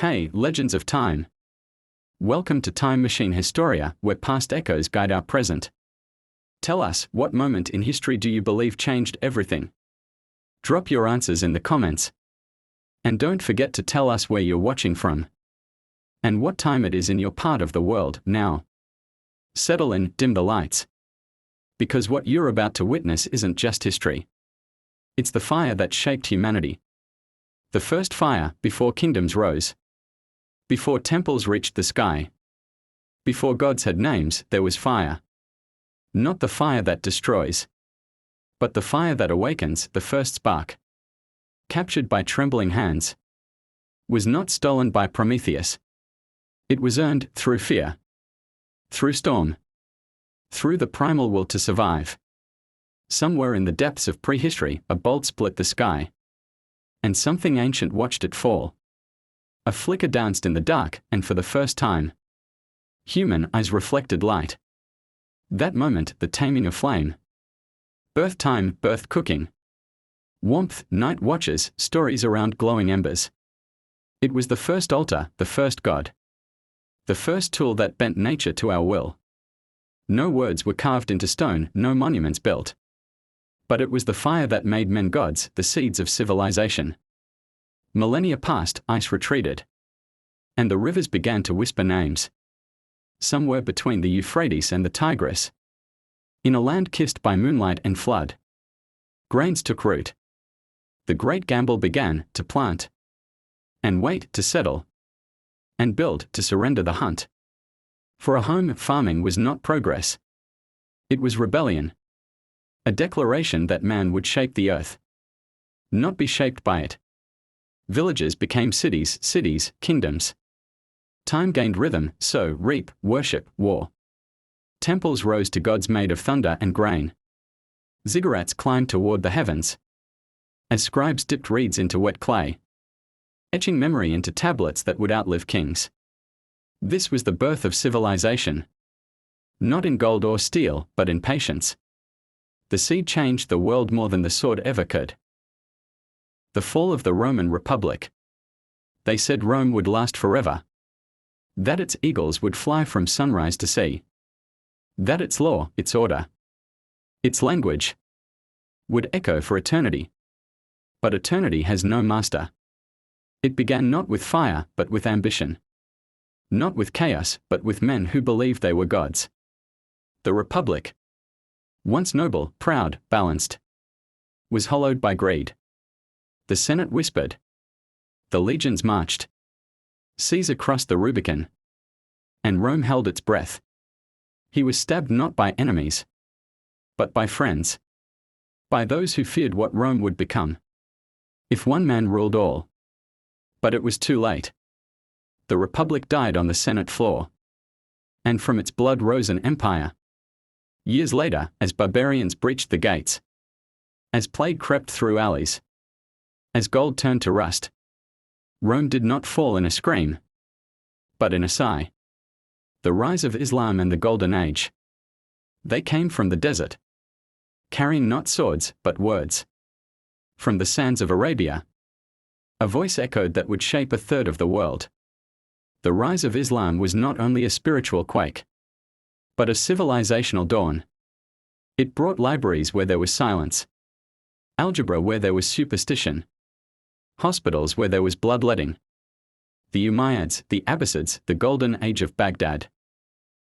Hey, legends of time. Welcome to Time Machine Historia, where past echoes guide our present. Tell us, what moment in history do you believe changed everything? Drop your answers in the comments. And don't forget to tell us where you're watching from. And what time it is in your part of the world now. Settle in, dim the lights. Because what you're about to witness isn't just history. It's the fire that shaped humanity. The first fire, before kingdoms rose. Before temples reached the sky. Before gods had names, there was fire. Not the fire that destroys, but the fire that awakens, the first spark. Captured by trembling hands. Was not stolen by Prometheus. It was earned through fear. Through storm. Through the primal will to survive. Somewhere in the depths of prehistory, a bolt split the sky. And something ancient watched it fall. A flicker danced in the dark, and for the first time, human eyes reflected light. That moment, the taming of flame. Birth time, birth cooking. Warmth, night watches, stories around glowing embers. It was the first altar, the first god. The first tool that bent nature to our will. No words were carved into stone, no monuments built. But it was the fire that made men gods, the seeds of civilization. Millennia passed, ice retreated. And the rivers began to whisper names. Somewhere between the Euphrates and the Tigris. In a land kissed by moonlight and flood. Grains took root. The great gamble began, to plant. And wait, to settle. And build, to surrender the hunt. For a home, farming was not progress. It was rebellion. A declaration that man would shape the earth. Not be shaped by it. Villages became cities, cities, kingdoms. Time gained rhythm, sow, reap, worship, war. Temples rose to gods made of thunder and grain. Ziggurats climbed toward the heavens. As scribes dipped reeds into wet clay. Etching memory into tablets that would outlive kings. This was the birth of civilization. Not in gold or steel, but in patience. The seed changed the world more than the sword ever could. The fall of the Roman Republic. They said Rome would last forever. That its eagles would fly from sunrise to sea. That its law, its order, its language would echo for eternity. But eternity has no master. It began not with fire, but with ambition. Not with chaos, but with men who believed they were gods. The Republic, once noble, proud, balanced, was hollowed by greed. The Senate whispered. The legions marched. Caesar crossed the Rubicon. And Rome held its breath. He was stabbed not by enemies, but by friends. By those who feared what Rome would become. If one man ruled all. But it was too late. The Republic died on the Senate floor. And from its blood rose an empire. Years later, as barbarians breached the gates. As plague crept through alleys. As gold turned to rust. Rome did not fall in a scream, but in a sigh. The rise of Islam and the Golden Age. They came from the desert. Carrying not swords, but words. From the sands of Arabia. A voice echoed that would shape a third of the world. The rise of Islam was not only a spiritual quake, but a civilizational dawn. It brought libraries where there was silence. Algebra where there was superstition. Hospitals where there was bloodletting. The Umayyads, the Abbasids, the Golden Age of Baghdad.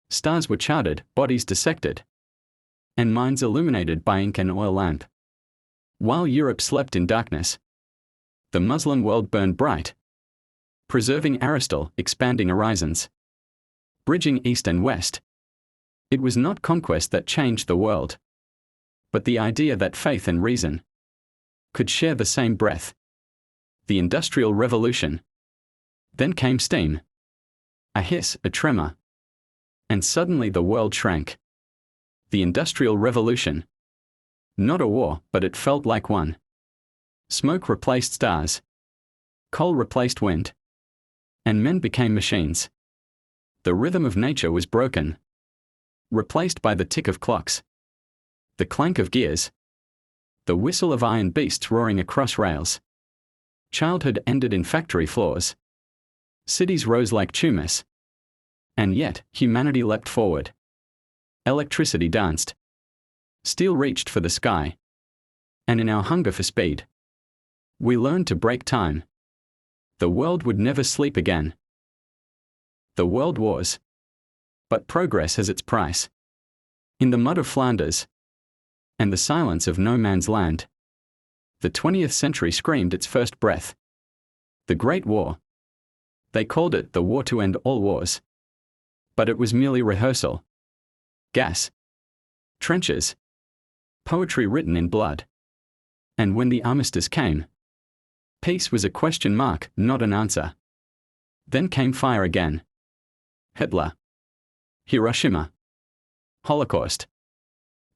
Stars were charted, bodies dissected. And minds illuminated by ink and oil lamp. While Europe slept in darkness, the Muslim world burned bright. Preserving Aristotle, expanding horizons. Bridging east and west. It was not conquest that changed the world, but the idea that faith and reason could share the same breath. The Industrial Revolution. Then came steam. A hiss, a tremor. And suddenly the world shrank. The Industrial Revolution. Not a war, but it felt like one. Smoke replaced stars. Coal replaced wind. And men became machines. The rhythm of nature was broken. Replaced by the tick of clocks. The clank of gears. The whistle of iron beasts roaring across rails. Childhood ended in factory floors. Cities rose like tumors. And yet, humanity leapt forward. Electricity danced. Steel reached for the sky. And in our hunger for speed, we learned to break time. The world would never sleep again. The world wars. But progress has its price. In the mud of Flanders, and the silence of no man's land, the 20th century screamed its first breath. The Great War. They called it the war to end all wars. But it was merely rehearsal. Gas. Trenches. Poetry written in blood. And when the armistice came, peace was a question mark, not an answer. Then came fire again. Hitler. Hiroshima. Holocaust.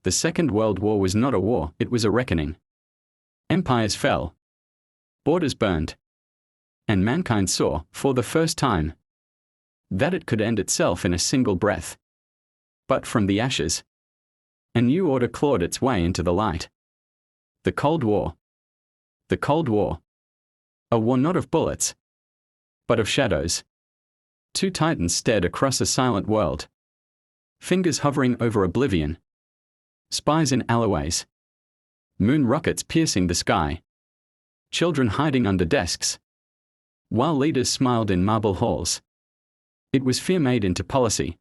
The Second World War was not a war, it was a reckoning. Empires fell. Borders burned. And mankind saw, for the first time, that it could end itself in a single breath. But from the ashes, a new order clawed its way into the light. The Cold War. The Cold War. A war not of bullets, but of shadows. Two titans stared across a silent world. Fingers hovering over oblivion. Spies in alleyways. Moon rockets piercing the sky. Children hiding under desks. While leaders smiled in marble halls. It was fear made into policy.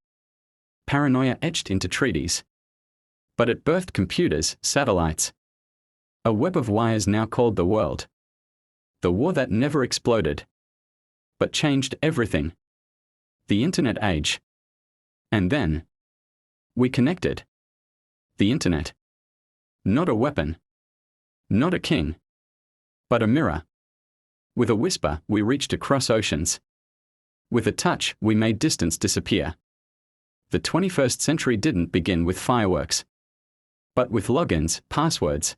Paranoia etched into treaties. But it birthed computers, satellites. A web of wires now called the world. The war that never exploded, but changed everything. The internet age. And then, we connected. The internet. Not a weapon. Not a king. But a mirror. With a whisper, we reached across oceans. With a touch, we made distance disappear. The 21st century didn't begin with fireworks, but with logins, passwords.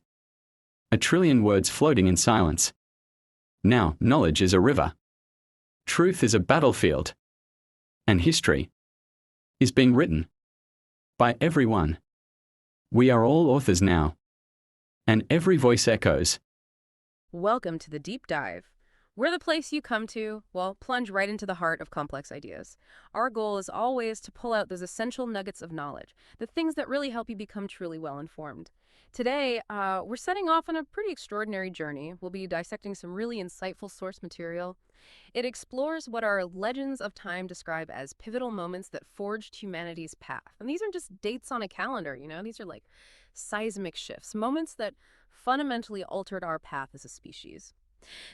A trillion words floating in silence. Now, knowledge is a river. Truth is a battlefield. And history is being written by everyone. We are all authors now. And every voice echoes. Welcome to the Deep Dive. We're the place you come to, well, plunge right into the heart of complex ideas. Our goal is always to pull out those essential nuggets of knowledge, the things that really help you become truly well-informed. Today, we're setting off on a pretty extraordinary journey. We'll be dissecting some really insightful source material. It explores what our legends of time describe as pivotal moments that forged humanity's path. And these aren't just dates on a calendar, these are like seismic shifts, moments that fundamentally altered our path as a species.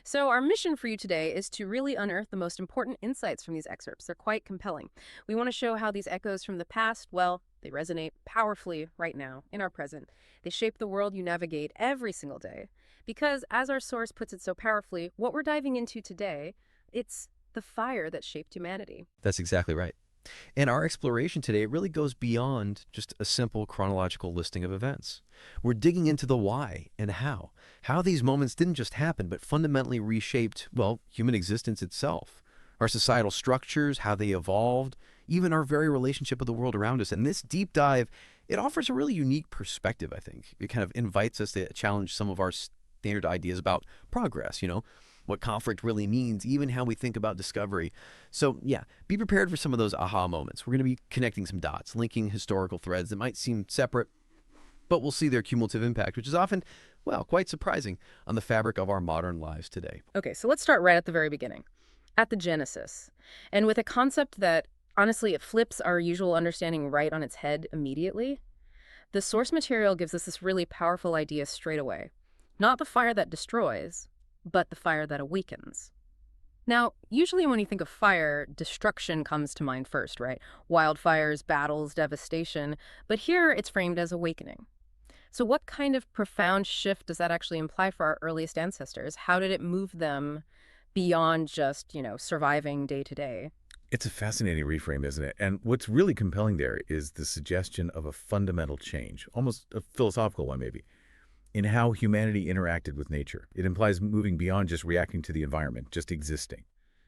So our mission for you today is to really unearth the most important insights from these excerpts. They're quite compelling. We want to show how these echoes from the past, well, they resonate powerfully right now, in our present. They shape the world you navigate every single day. Because, as our source puts it so powerfully, what we're diving into today, it's the fire that shaped humanity. That's exactly right. And our exploration today really goes beyond just a simple chronological listing of events. We're digging into the why and how these moments didn't just happen, but fundamentally reshaped, well, human existence itself, our societal structures, how they evolved, even our very relationship with the world around us. And this deep dive, it offers a really unique perspective, I think. It kind of invites us to challenge some of our standard ideas about progress, what conflict really means, even how we think about discovery. So yeah, be prepared for some of those aha moments. We're going to be connecting some dots, linking historical threads that might seem separate, but we'll see their cumulative impact, which is often, well, quite surprising on the fabric of our modern lives today. Okay, so let's start right at the very beginning, at the Genesis. And with a concept that, honestly, it flips our usual understanding right on its head immediately. The source material gives us this really powerful idea straight away. Not the fire that destroys, but the fire that awakens. Now, usually when you think of fire, destruction comes to mind first, right? Wildfires, battles, devastation. But here it's framed as awakening. So what kind of profound shift does that actually imply for our earliest ancestors? How did it move them beyond just, surviving day to day? It's a fascinating reframe, isn't it? And what's really compelling there is the suggestion of a fundamental change, almost a philosophical one maybe, in how humanity interacted with nature. It implies moving beyond just reacting to the environment, just existing,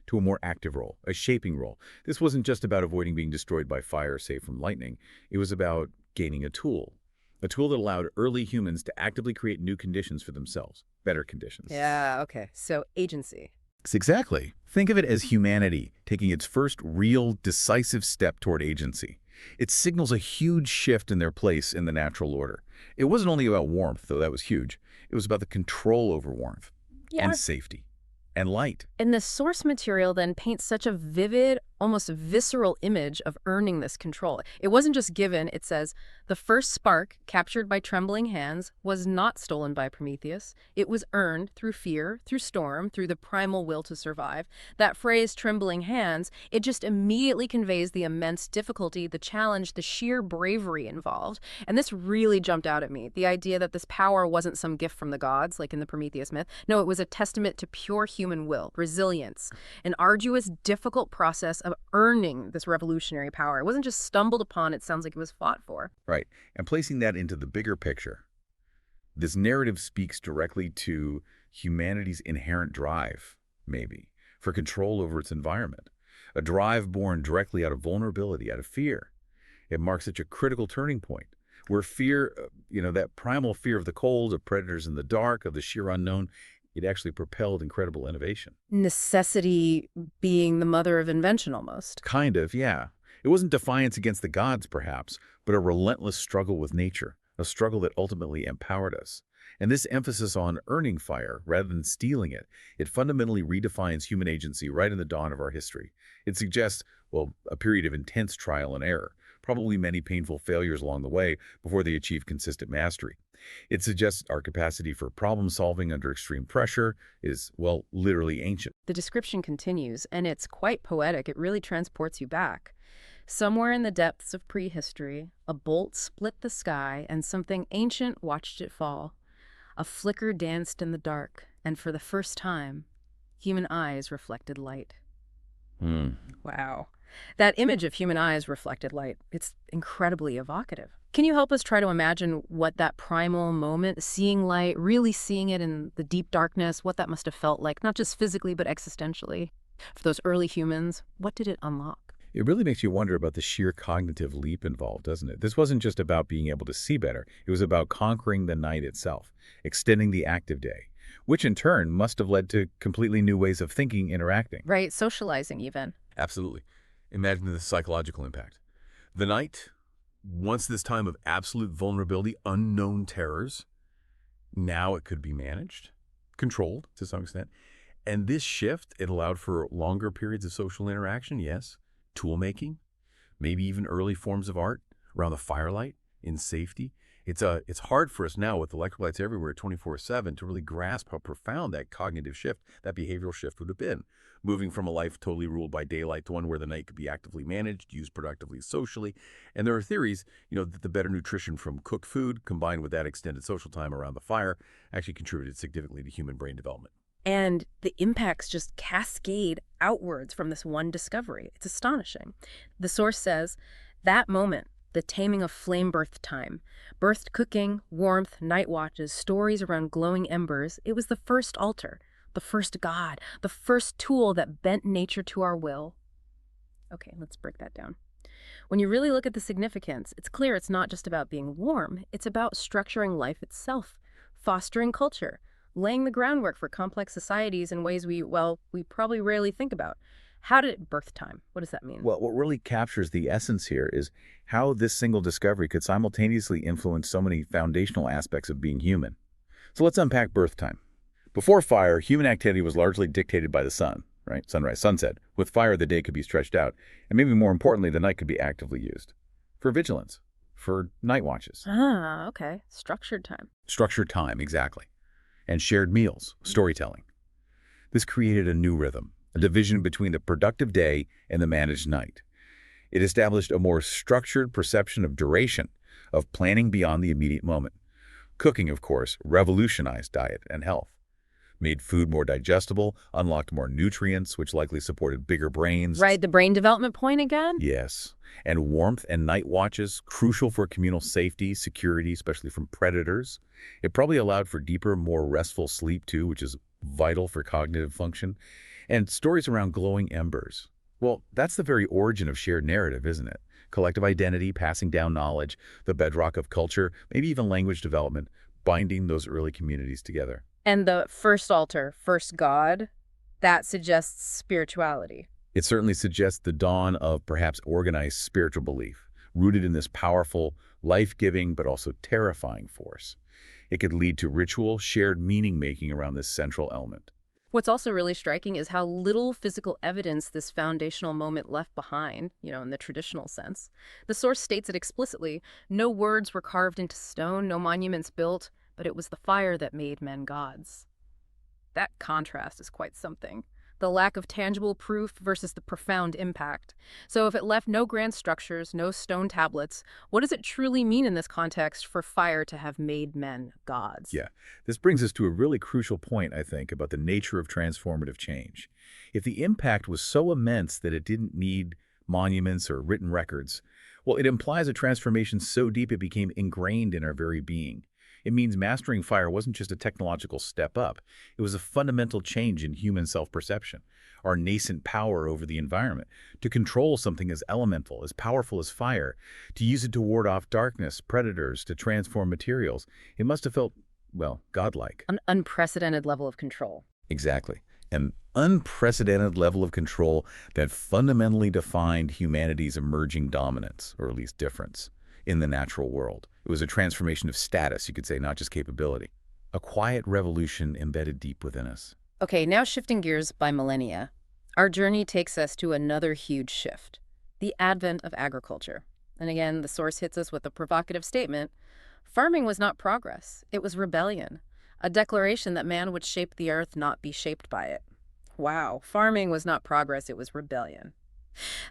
to a more active role, a shaping role. This wasn't just about avoiding being destroyed by fire, say from lightning. It was about gaining a tool that allowed early humans to actively create new conditions for themselves, better conditions. Yeah, okay. So agency. Exactly. Think of it as humanity taking its first real, decisive step toward agency. It signals a huge shift in their place in the natural order. It wasn't only about warmth, though that was huge. It was about the control over warmth and safety and light. And the source material then paints such a vivid, almost visceral image of earning this control. It wasn't just given. It says, the first spark, captured by trembling hands, was not stolen by Prometheus. It was earned through fear, through storm, through the primal will to survive. That phrase, trembling hands, it just immediately conveys the immense difficulty, the challenge, the sheer bravery involved. And this really jumped out at me. The idea that this power wasn't some gift from the gods, like in the Prometheus myth. No, it was a testament to pure human will, resilience, an arduous, difficult process of earning this revolutionary power. It wasn't just stumbled upon, it sounds like it was fought for. Right. And placing that into the bigger picture, this narrative speaks directly to humanity's inherent drive, maybe, for control over its environment. A drive born directly out of vulnerability, out of fear. It marks such a critical turning point where fear, that primal fear of the cold, of predators in the dark, of the sheer unknown, it actually propelled incredible innovation. Necessity being the mother of invention, almost. Kind of, yeah. It wasn't defiance against the gods, perhaps, but a relentless struggle with nature, a struggle that ultimately empowered us. And this emphasis on earning fire rather than stealing it, it fundamentally redefines human agency right in the dawn of our history. It suggests, well, a period of intense trial and error, probably many painful failures along the way before they achieve consistent mastery. It suggests our capacity for problem solving under extreme pressure is, well, literally ancient. The description continues, and it's quite poetic. It really transports you back. Somewhere in the depths of prehistory, a bolt split the sky, and something ancient watched it fall. A flicker danced in the dark, and for the first time, human eyes reflected light. Wow. That image of human eyes reflected light, it's incredibly evocative. Can you help us try to imagine what that primal moment, seeing light, really seeing it in the deep darkness, what that must have felt like, not just physically, but existentially? For those early humans, what did it unlock? It really makes you wonder about the sheer cognitive leap involved, doesn't it? This wasn't just about being able to see better. It was about conquering the night itself, extending the active day, which in turn must have led to completely new ways of thinking, interacting. Right, socializing even. Absolutely. Imagine the psychological impact. The night, once this time of absolute vulnerability, unknown terrors, now it could be managed, controlled to some extent. And this shift, it allowed for longer periods of social interaction, yes, tool making, maybe even early forms of art around the firelight in safety. It's hard for us now with electric lights everywhere 24/7 to really grasp how profound that cognitive shift, that behavioral shift would have been. Moving from a life totally ruled by daylight to one where the night could be actively managed, used productively socially. And there are theories, that the better nutrition from cooked food combined with that extended social time around the fire actually contributed significantly to human brain development. And the impacts just cascade outwards from this one discovery. It's astonishing. The source says, that moment, the taming of flame birth time, birthed cooking, warmth, night watches, stories around glowing embers. It was the first altar, the first god, the first tool that bent nature to our will. Okay, let's break that down. When you really look at the significance, it's clear it's not just about being warm. It's about structuring life itself, fostering culture, laying the groundwork for complex societies in ways we probably rarely think about. How did it birth time? What does that mean? Well, what really captures the essence here is how this single discovery could simultaneously influence so many foundational aspects of being human. So let's unpack birth time. Before fire, human activity was largely dictated by the sun, right? Sunrise, sunset. With fire, the day could be stretched out. And maybe more importantly, the night could be actively used for vigilance, for night watches. Ah, okay. Structured time. Structured time, exactly. And shared meals, storytelling. This created a new rhythm, a division between the productive day and the managed night. It established a more structured perception of duration, of planning beyond the immediate moment. Cooking, of course, revolutionized diet and health, made food more digestible, unlocked more nutrients, which likely supported bigger brains. Right, the brain development point again? Yes. And warmth and night watches, crucial for communal safety, security, especially from predators. It probably allowed for deeper, more restful sleep, too, which is vital for cognitive function. And stories around glowing embers. Well, that's the very origin of shared narrative, isn't it? Collective identity, passing down knowledge, the bedrock of culture, maybe even language development, binding those early communities together. And the first altar, first god, That suggests spirituality. It certainly suggests the dawn of perhaps organized spiritual belief, rooted in this powerful, life-giving, but also terrifying force. It could lead to ritual, shared meaning-making around this central element. What's also really striking is how little physical evidence this foundational moment left behind, in the traditional sense. The source states it explicitly. No words were carved into stone, no monuments built, but it was the fire that made men gods. That contrast is quite something. The lack of tangible proof versus the profound impact. So if it left no grand structures, no stone tablets, what does it truly mean in this context for fire to have made men gods? Yeah, this brings us to a really crucial point, I think, about the nature of transformative change. If the impact was so immense that it didn't need monuments or written records, well, it implies a transformation so deep it became ingrained in our very being. It means mastering fire wasn't just a technological step up. It was a fundamental change in human self-perception, our nascent power over the environment, to control something as elemental, as powerful as fire, to use it to ward off darkness, predators, to transform materials. It must have felt, well, godlike. An unprecedented level of control. Exactly. An unprecedented level of control that fundamentally defined humanity's emerging dominance, or at least difference, in the natural world. It was a transformation of status, you could say, not just capability. A quiet revolution embedded deep within us. Okay, now shifting gears by millennia. Our journey takes us to another huge shift, the advent of agriculture. And again, the source hits us with a provocative statement. Farming was not progress, it was rebellion. A declaration that man would shape the earth, not be shaped by it. Wow, farming was not progress, it was rebellion.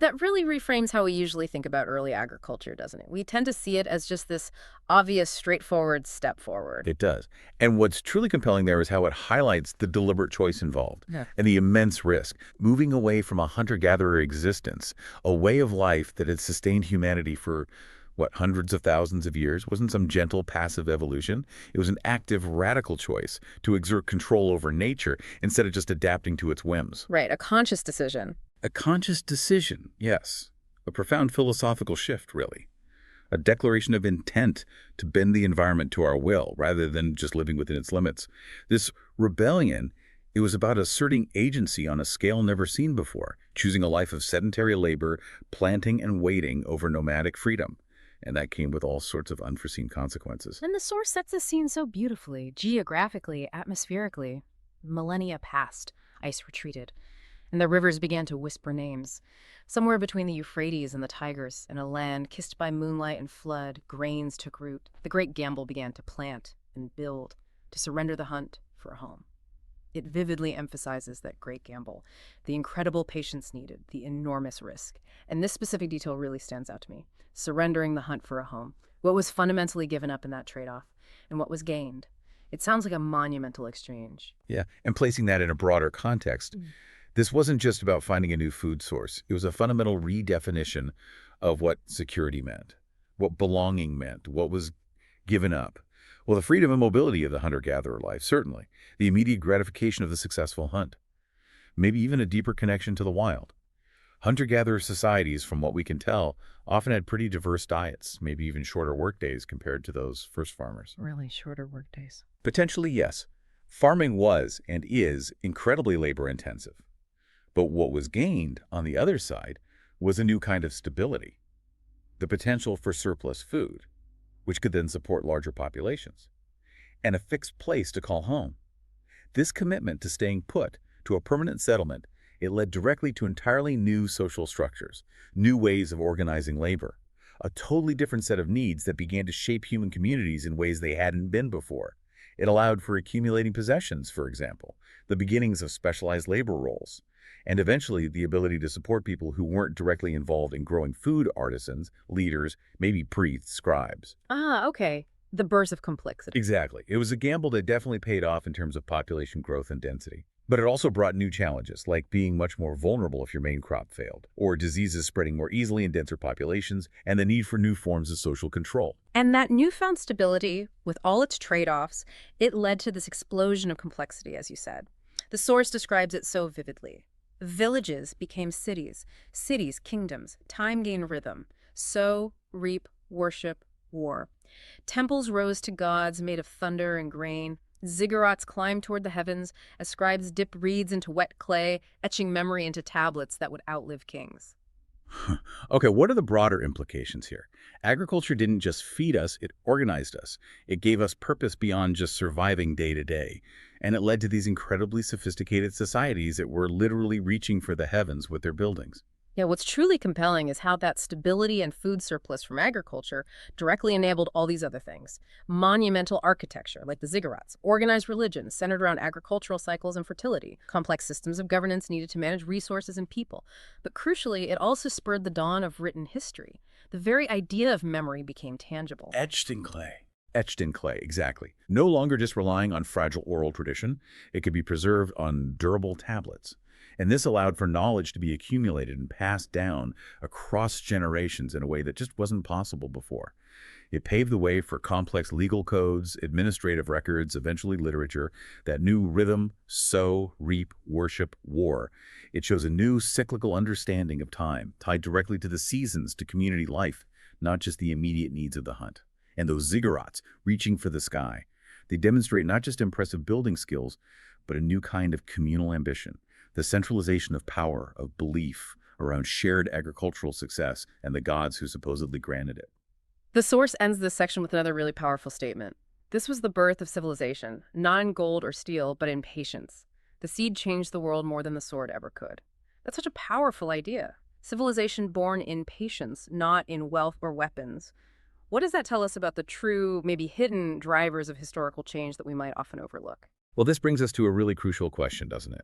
That really reframes how we usually think about early agriculture, doesn't it? We tend to see it as just this obvious, straightforward step forward. It does. And what's truly compelling there is how it highlights the deliberate choice involved and the immense risk, moving away from a hunter-gatherer existence, a way of life that had sustained humanity for, hundreds of thousands of years. Wasn't some gentle, passive evolution. It was an active, radical choice to exert control over nature instead of just adapting to its whims. Right, a conscious decision. A conscious decision, yes. A profound philosophical shift, really. A declaration of intent to bend the environment to our will, rather than just living within its limits. This rebellion, it was about asserting agency on a scale never seen before, choosing a life of sedentary labor, planting and waiting over nomadic freedom. And that came with all sorts of unforeseen consequences. And the source sets the scene so beautifully, geographically, atmospherically. Millennia passed, ice retreated, and the rivers began to whisper names. Somewhere between the Euphrates and the Tigris, in a land kissed by moonlight and flood, grains took root. The great gamble began to plant and build, to surrender the hunt for a home. It vividly emphasizes that great gamble, the incredible patience needed, the enormous risk. And this specific detail really stands out to me. Surrendering the hunt for a home. What was fundamentally given up in that trade-off, and what was gained. It sounds like a monumental exchange. Yeah, and placing that in a broader context, this wasn't just about finding a new food source. It was a fundamental redefinition of what security meant, what belonging meant, what was given up. Well, the freedom and mobility of the hunter-gatherer life, certainly. The immediate gratification of the successful hunt. Maybe even a deeper connection to the wild. Hunter-gatherer societies, from what we can tell, often had pretty diverse diets, maybe even shorter workdays compared to those first farmers. Really shorter workdays. Potentially, yes. Farming was and is incredibly labor-intensive. But what was gained, on the other side, was a new kind of stability. The potential for surplus food, which could then support larger populations. And a fixed place to call home. This commitment to staying put, to a permanent settlement, it led directly to entirely new social structures, new ways of organizing labor, a totally different set of needs that began to shape human communities in ways they hadn't been before. It allowed for accumulating possessions, for example, the beginnings of specialized labor roles, and eventually the ability to support people who weren't directly involved in growing food: artisans, leaders, maybe priests, scribes. Ah, okay. The birth of complexity. Exactly. It was a gamble that definitely paid off in terms of population growth and density. But it also brought new challenges, like being much more vulnerable if your main crop failed, or diseases spreading more easily in denser populations, and the need for new forms of social control. And that newfound stability, with all its trade-offs, it led to this explosion of complexity, as you said. The source describes it so vividly. Villages became cities, cities kingdoms, time gained rhythm, sow, reap, worship, war. Temples rose to gods made of thunder and grain. Ziggurats climb toward the heavens as scribes dip reeds into wet clay, etching memory into tablets that would outlive kings. Okay, what are the broader implications here? Agriculture didn't just feed us, it organized us. It gave us purpose beyond just surviving day to day. And it led to these incredibly sophisticated societies that were literally reaching for the heavens with their buildings. Yeah, what's truly compelling is how that stability and food surplus from agriculture directly enabled all these other things. Monumental architecture, like the ziggurats, organized religion centered around agricultural cycles and fertility, complex systems of governance needed to manage resources and people. But crucially, it also spurred the dawn of written history. The very idea of memory became tangible. Etched in clay. Etched in clay, exactly. No longer just relying on fragile oral tradition, it could be preserved on durable tablets. And this allowed for knowledge to be accumulated and passed down across generations in a way that just wasn't possible before. It paved the way for complex legal codes, administrative records, eventually literature, that new rhythm, sow, reap, worship, war. It shows a new cyclical understanding of time, tied directly to the seasons, to community life, not just the immediate needs of the hunt. And those ziggurats, reaching for the sky, they demonstrate not just impressive building skills, but a new kind of communal ambition. The centralization of power, of belief, around shared agricultural success and the gods who supposedly granted it. The source ends this section with another really powerful statement. This was the birth of civilization, not in gold or steel, but in patience. The seed changed the world more than the sword ever could. That's such a powerful idea. Civilization born in patience, not in wealth or weapons. What does that tell us about the true, maybe hidden drivers of historical change that we might often overlook? Well, this brings us to a really crucial question, doesn't it?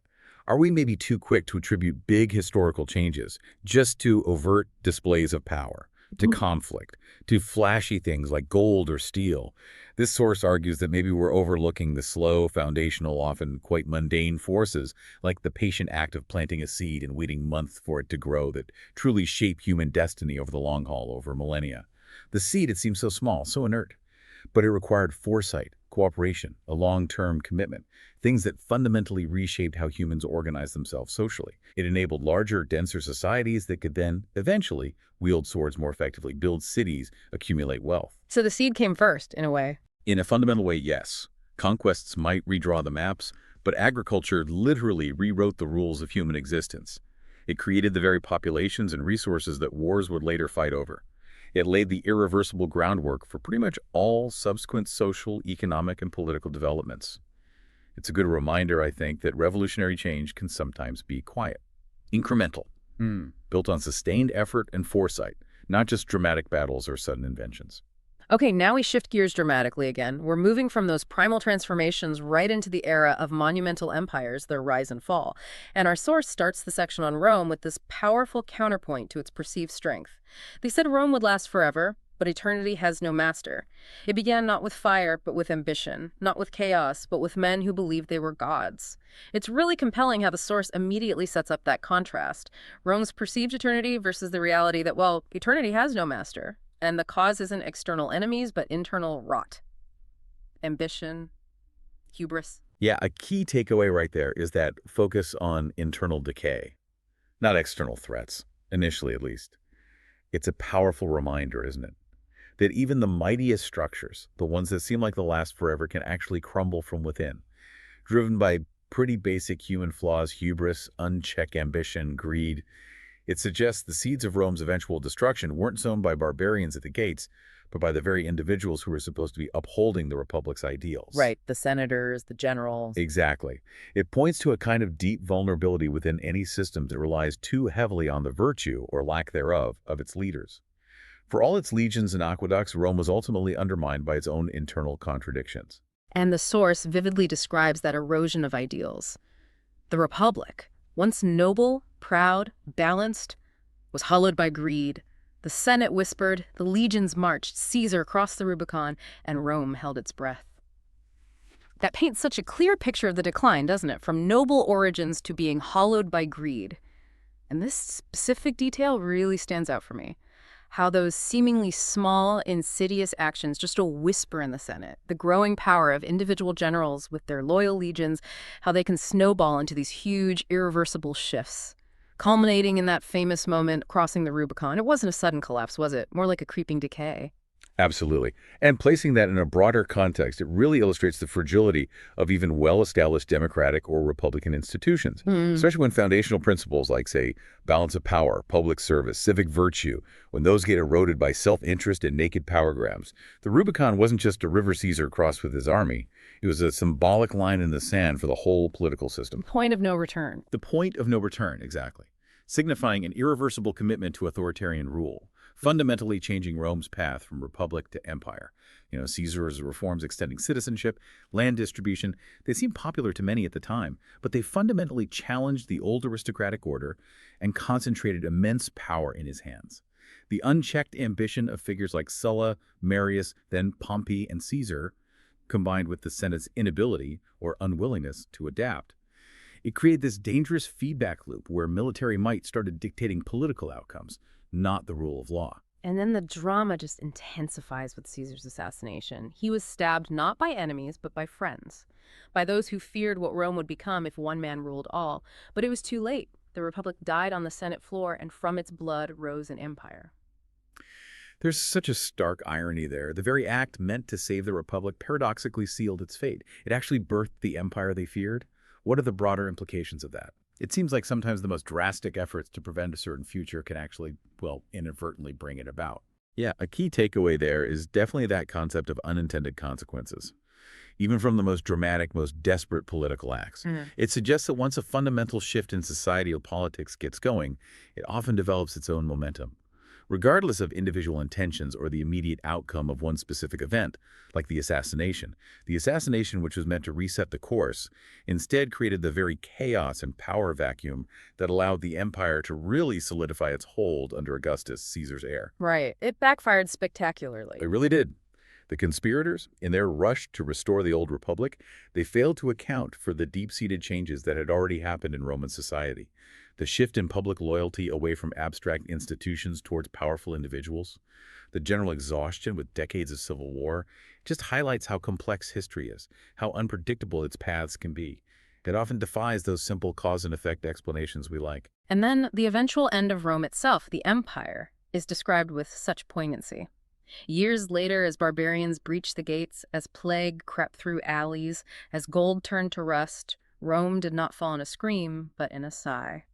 Are we maybe too quick to attribute big historical changes just to overt displays of power, to conflict, to flashy things like gold or steel? This source argues that maybe we're overlooking the slow, foundational, often quite mundane forces, like the patient act of planting a seed and waiting months for it to grow, that truly shape human destiny over the long haul, over millennia. The seed, it seems so small, so inert, but it required foresight, cooperation, a long-term commitment, things that fundamentally reshaped how humans organize themselves socially. It enabled larger, denser societies that could then, eventually, wield swords more effectively, build cities, accumulate wealth. So the seed came first, in a way. In a fundamental way, yes. Conquests might redraw the maps, but agriculture literally rewrote the rules of human existence. It created the very populations and resources that wars would later fight over. It laid the irreversible groundwork for pretty much all subsequent social, economic, and political developments. It's a good reminder, I think, that revolutionary change can sometimes be quiet, incremental, built on sustained effort and foresight, not just dramatic battles or sudden inventions. Okay, now we shift gears dramatically again. We're moving from those primal transformations right into the era of monumental empires, their rise and fall. And our source starts the section on Rome with this powerful counterpoint to its perceived strength. They said Rome would last forever, but eternity has no master. It began not with fire, but with ambition, not with chaos, but with men who believed they were gods. It's really compelling how the source immediately sets up that contrast. Rome's perceived eternity versus the reality that, well, eternity has no master. And the cause isn't external enemies, but internal rot. Ambition, hubris. Yeah, a key takeaway right there is that focus on internal decay, not external threats, initially at least. It's a powerful reminder, isn't it? That even the mightiest structures, the ones that seem like they'll last forever, can actually crumble from within, driven by pretty basic human flaws: hubris, unchecked ambition, greed. It suggests the seeds of Rome's eventual destruction weren't sown by barbarians at the gates, but by the very individuals who were supposed to be upholding the Republic's ideals. Right, the senators, the generals. Exactly. It points to a kind of deep vulnerability within any system that relies too heavily on the virtue, or lack thereof, of its leaders. For all its legions and aqueducts, Rome was ultimately undermined by its own internal contradictions. And the source vividly describes that erosion of ideals. The Republic, once noble, proud, balanced, was hollowed by greed. The Senate whispered, the legions marched, Caesar crossed the Rubicon, and Rome held its breath. That paints such a clear picture of the decline, doesn't it? From noble origins to being hollowed by greed. And this specific detail really stands out for me. How those seemingly small, insidious actions, just a whisper in the Senate, the growing power of individual generals with their loyal legions, how they can snowball into these huge, irreversible shifts. Culminating in that famous moment crossing the Rubicon. It wasn't a sudden collapse, was it? More like a creeping decay. Absolutely. And placing that in a broader context, it really illustrates the fragility of even well-established democratic or republican institutions, especially when foundational principles like, say, balance of power, public service, civic virtue, when those get eroded by self-interest and naked power grabs. The Rubicon wasn't just a river Caesar crossed with his army. It was a symbolic line in the sand for the whole political system. Point of no return. The point of no return, exactly, signifying an irreversible commitment to authoritarian rule, fundamentally changing Rome's path from republic to empire. Caesar's reforms extending citizenship, land distribution, they seemed popular to many at the time, but they fundamentally challenged the old aristocratic order and concentrated immense power in his hands. The unchecked ambition of figures like Sulla, Marius, then Pompey and Caesar, combined with the Senate's inability or unwillingness to adapt, it created this dangerous feedback loop where military might started dictating political outcomes, not the rule of law. And then the drama just intensifies with Caesar's assassination. He was stabbed not by enemies, but by friends, by those who feared what Rome would become if one man ruled all. But it was too late. The Republic died on the Senate floor, and from its blood rose an empire. There's such a stark irony there. The very act meant to save the Republic paradoxically sealed its fate. It actually birthed the empire they feared. What are the broader implications of that? It seems like sometimes the most drastic efforts to prevent a certain future can actually, well, inadvertently bring it about. Yeah, a key takeaway there is definitely that concept of unintended consequences. Even from the most dramatic, most desperate political acts. It suggests that once a fundamental shift in society or politics gets going, it often develops its own momentum. Regardless of individual intentions or the immediate outcome of one specific event, like the assassination, which was meant to reset the course, instead created the very chaos and power vacuum that allowed the empire to really solidify its hold under Augustus, Caesar's heir. Right. It backfired spectacularly. It really did. The conspirators, in their rush to restore the old republic, they failed to account for the deep-seated changes that had already happened in Roman society. The shift in public loyalty away from abstract institutions towards powerful individuals, the general exhaustion with decades of civil war, just highlights how complex history is, how unpredictable its paths can be. It often defies those simple cause and effect explanations we like. And then the eventual end of Rome itself, the empire, is described with such poignancy. Years later, as barbarians breached the gates, as plague crept through alleys, as gold turned to rust, Rome did not fall in a scream, but in a sigh.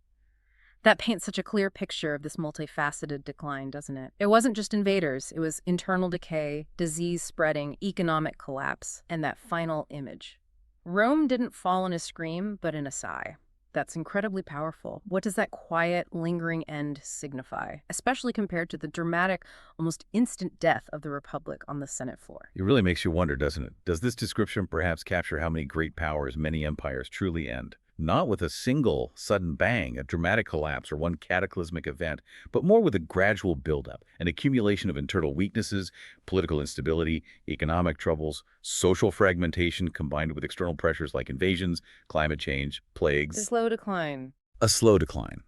That paints such a clear picture of this multifaceted decline, doesn't it? It wasn't just invaders. It was internal decay, disease spreading, economic collapse, and that final image. Rome didn't fall in a scream, but in a sigh. That's incredibly powerful. What does that quiet, lingering end signify, especially compared to the dramatic, almost instant death of the Republic on the Senate floor? It really makes you wonder, doesn't it? Does this description perhaps capture how many great powers many empires truly end? Not with a single sudden bang, a dramatic collapse, or one cataclysmic event, but more with a gradual buildup, an accumulation of internal weaknesses, political instability, economic troubles, social fragmentation combined with external pressures like invasions, climate change, plagues. A slow decline. A slow decline.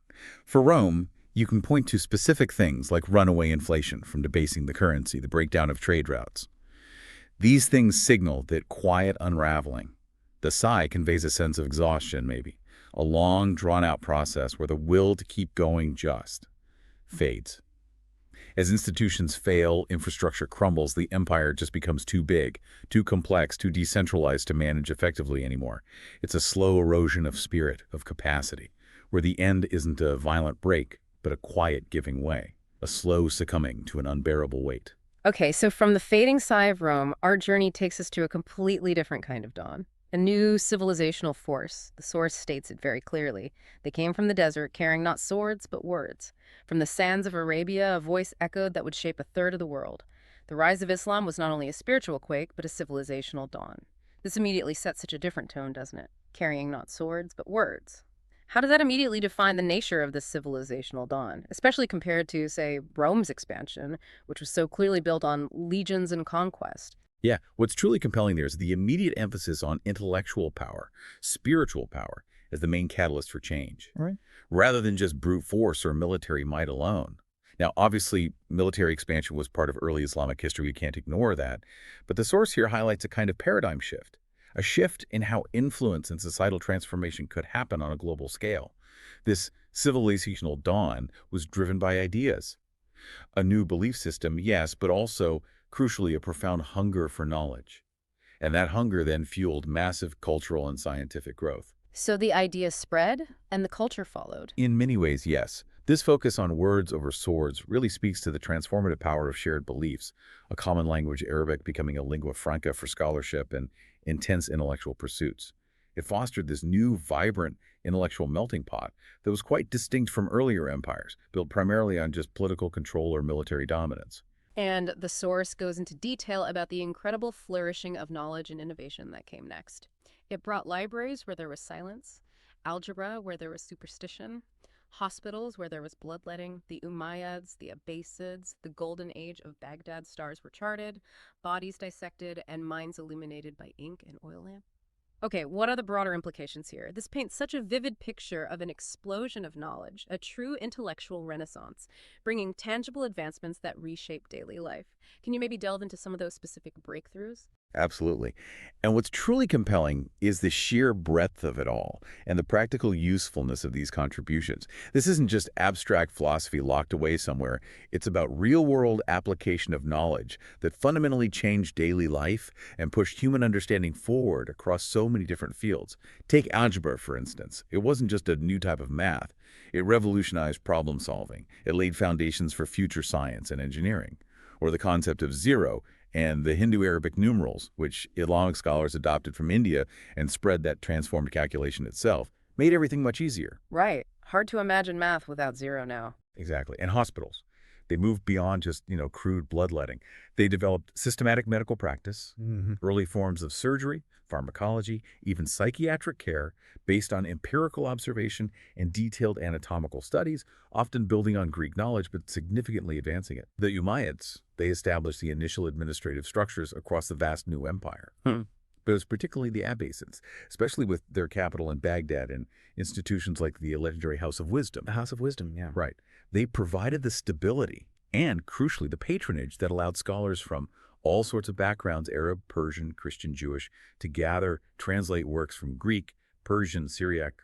For Rome, you can point to specific things like runaway inflation from debasing the currency, the breakdown of trade routes. These things signal that quiet unraveling. The sigh conveys a sense of exhaustion, maybe. A long, drawn-out process where the will to keep going just fades. As institutions fail, infrastructure crumbles, the empire just becomes too big, too complex, too decentralized to manage effectively anymore. It's a slow erosion of spirit, of capacity, where the end isn't a violent break, but a quiet giving way, a slow succumbing to an unbearable weight. Okay, so from the fading sigh of Rome, our journey takes us to a completely different kind of dawn. A new civilizational force. The source states it very clearly. They came from the desert, carrying not swords, but words. From the sands of Arabia, a voice echoed that would shape a third of the world. The rise of Islam was not only a spiritual quake, but a civilizational dawn. This immediately sets such a different tone, doesn't it? Carrying not swords, but words. How does that immediately define the nature of this civilizational dawn, especially compared to, say, Rome's expansion, which was so clearly built on legions and conquest? Yeah, what's truly compelling there is the immediate emphasis on intellectual power, spiritual power, as the main catalyst for change, Right. rather than just brute force or military might alone. Now, obviously, military expansion was part of early Islamic history. We can't ignore that. But the source here highlights a kind of paradigm shift, a shift in how influence and societal transformation could happen on a global scale. This civilizational dawn was driven by ideas. A new belief system, yes, but also crucially a profound hunger for knowledge. And that hunger then fueled massive cultural and scientific growth. So the idea spread, and the culture followed. In many ways, yes. This focus on words over swords really speaks to the transformative power of shared beliefs, a common language, Arabic becoming a lingua franca for scholarship and intense intellectual pursuits. It fostered this new, vibrant intellectual melting pot that was quite distinct from earlier empires, built primarily on just political control or military dominance. And the source goes into detail about the incredible flourishing of knowledge and innovation that came next. It brought libraries where there was silence, algebra where there was superstition, hospitals where there was bloodletting, the Umayyads, the Abbasids, the golden age of Baghdad stars were charted, bodies dissected, and minds illuminated by ink and oil lamp. Okay, what are the broader implications here? This paints such a vivid picture of an explosion of knowledge, a true intellectual renaissance, bringing tangible advancements that reshape daily life. Can you maybe delve into some of those specific breakthroughs? Absolutely. And what's truly compelling is the sheer breadth of it all and the practical usefulness of these contributions. This isn't just abstract philosophy locked away somewhere. It's about real-world application of knowledge that fundamentally changed daily life and pushed human understanding forward across so many different fields. Take algebra, for instance. It wasn't just a new type of math. It revolutionized problem solving. It laid foundations for future science and engineering. Or the concept of zero and the Hindu-Arabic numerals, which Islamic scholars adopted from India and spread that transformed calculation itself, made everything much easier. Right. Hard to imagine math without zero now. Exactly. And hospitals. They moved beyond just, crude bloodletting. They developed systematic medical practice, early forms of surgery, pharmacology, even psychiatric care based on empirical observation and detailed anatomical studies, often building on Greek knowledge but significantly advancing it. The Umayyads, they established the initial administrative structures across the vast new empire. But it was particularly the Abbasids, especially with their capital in Baghdad and institutions like the legendary House of Wisdom. The House of Wisdom, yeah. Right. They provided the stability and, crucially, the patronage that allowed scholars from all sorts of backgrounds, Arab, Persian, Christian, Jewish, to gather, translate works from Greek, Persian, Syriac,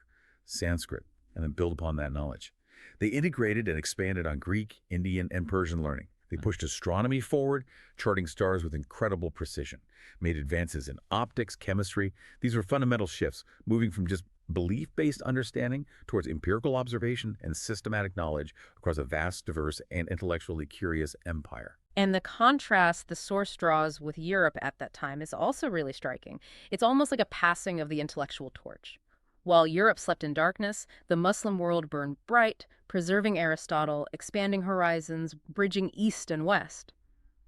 Sanskrit, and then build upon that knowledge. They integrated and expanded on Greek, Indian, and Persian learning. They pushed astronomy forward, charting stars with incredible precision, made advances in optics, chemistry. These were fundamental shifts, moving from just belief-based understanding towards empirical observation and systematic knowledge across a vast, diverse, and intellectually curious empire. And the contrast the source draws with Europe at that time is also really striking. It's almost like a passing of the intellectual torch. While Europe slept in darkness, the Muslim world burned bright, preserving Aristotle, expanding horizons, bridging east and west.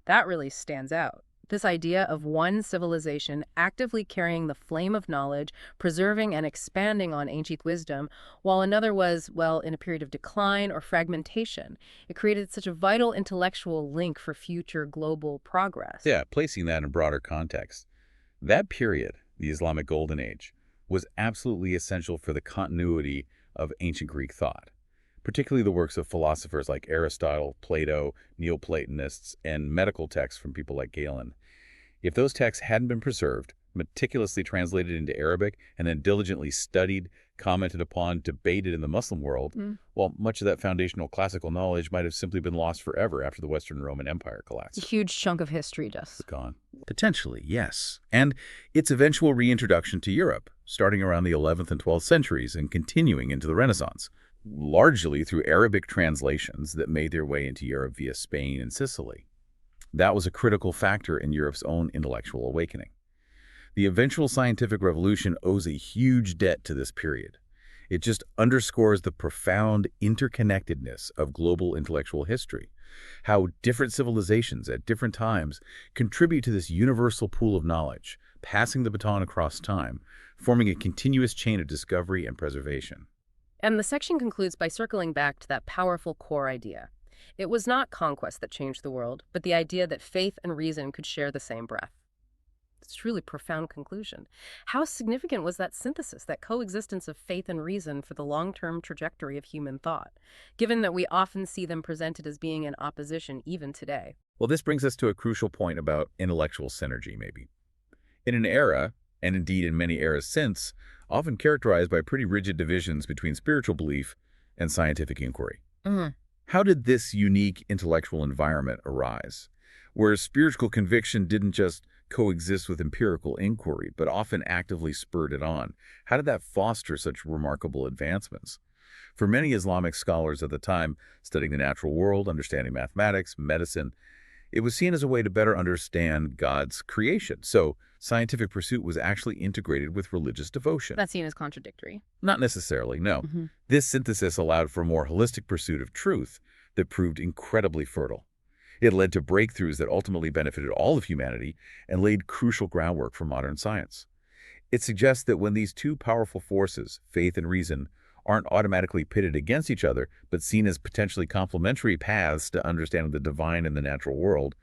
That really stands out. This idea of one civilization actively carrying the flame of knowledge, preserving and expanding on ancient wisdom, while another was, well, in a period of decline or fragmentation. It created such a vital intellectual link for future global progress. Yeah, placing that in broader context. That period, the Islamic Golden Age, was absolutely essential for the continuity of ancient Greek thought, particularly the works of philosophers like Aristotle, Plato, Neoplatonists, and medical texts from people like Galen. If those texts hadn't been preserved, meticulously translated into Arabic, and then diligently studied, commented upon, debated in the Muslim world, well, much of that foundational classical knowledge might have simply been lost forever after the Western Roman Empire collapsed. A huge chunk of history just Gone. Potentially, yes. And its eventual reintroduction to Europe, starting around the 11th and 12th centuries and continuing into the Renaissance, largely through Arabic translations that made their way into Europe via Spain and Sicily. That was a critical factor in Europe's own intellectual awakening. The eventual scientific revolution owes a huge debt to this period. It just underscores the profound interconnectedness of global intellectual history, how different civilizations at different times contribute to this universal pool of knowledge, passing the baton across time, forming a continuous chain of discovery and preservation. And the section concludes by circling back to that powerful core idea. It was not conquest that changed the world, but the idea that faith and reason could share the same breath. It's a truly profound conclusion. How significant was that synthesis, that coexistence of faith and reason for the long-term trajectory of human thought, given that we often see them presented as being in opposition even today? Well, this brings us to a crucial point about intellectual synergy, maybe. In an era, and indeed in many eras since, often characterized by pretty rigid divisions between spiritual belief and scientific inquiry. How did this unique intellectual environment arise? where spiritual conviction didn't just coexist with empirical inquiry, but often actively spurred it on. How did that foster such remarkable advancements? For many Islamic scholars at the time, studying the natural world, understanding mathematics, medicine, it was seen as a way to better understand God's creation. So scientific pursuit was actually integrated with religious devotion. That's seen as contradictory. Not necessarily, no. This synthesis allowed for a more holistic pursuit of truth that proved incredibly fertile. It led to breakthroughs that ultimately benefited all of humanity and laid crucial groundwork for modern science. It suggests that when these two powerful forces, faith and reason, aren't automatically pitted against each other, but seen as potentially complementary paths to understanding the divine and the natural world,